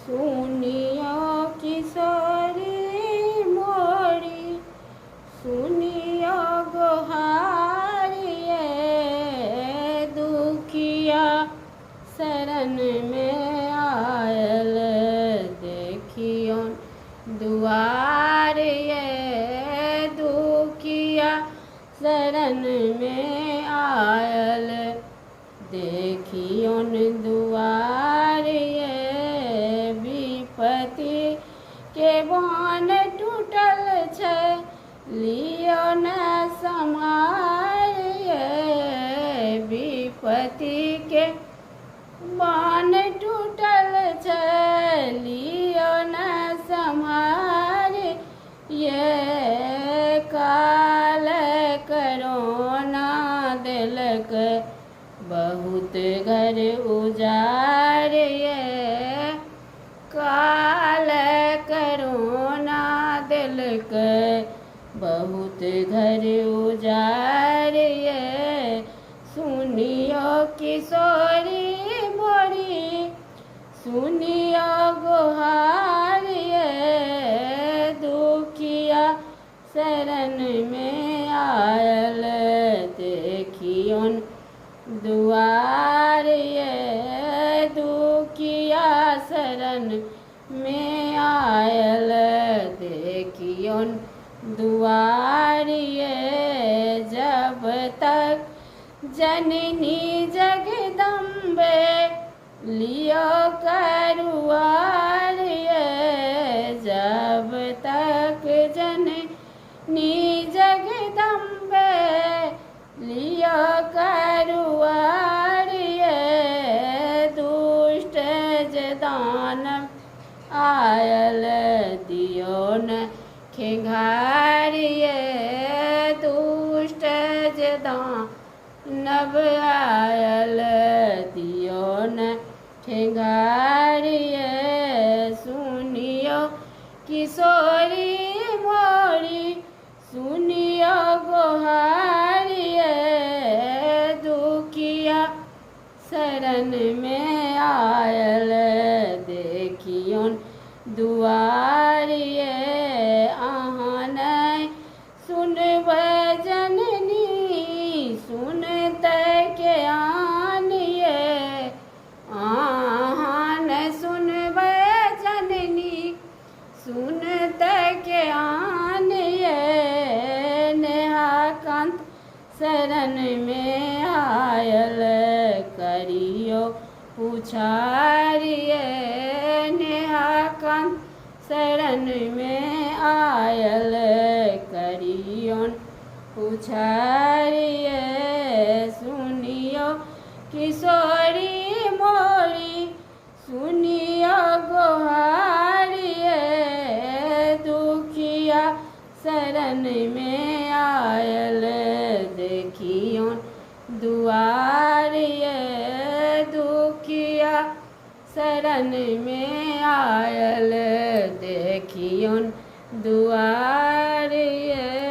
सुनियो किशोरी मोरी, सुनियो गोहारिए, दुखिया शरण में आयल देखियो दुआर ये, दुखिया शरण में आयल देखियोन दुआर ये, विपत्ति के बाण टूटल छै लियो न सम्हार ये, विपत्ति के बाण टूटल छै लियो न सम्हार ये, काल करोना देलक बहुत घर उजाड़ ये, काल करोना देलक बहुत घर उजाड़ ये, सुनियो किशोरी मोरी, सुनियो गोहार ये, दुखिया शरण में आयल देखियोन दुआर ये, दुखिया शरण में आयल देखियोन दुआर ये, जब तक जननी जगदम्बे लियो करुआर ये, जब तक जननी जगदम्बे लियो करुआर ये, दुष्ट दानव आयल दियो न खेंघार ये, दुष्ट दानव आयल दियो न खेंघार ये, सुनियो किशोरी मोरी, सुनियो गोहार ये, दुखिया शरण में आयल देखियोन दुआर ये, अहाँ नहीं सुनबै जननी सुनतै के आन ये, अहाँ नहीं सुनबै जननी सुनतै के आन ये, नेहाकांत शरण में आयल करियो पुछार ये, नेहाकांत शरण में आयल करियोन पुछार ये, सुनियो किशोरी मोरी, सुनियो गोहार ये, दुखिया शरण में आयल देखियोन दुआर ये, दुखिया शरण में आयल देखियोन दुआर।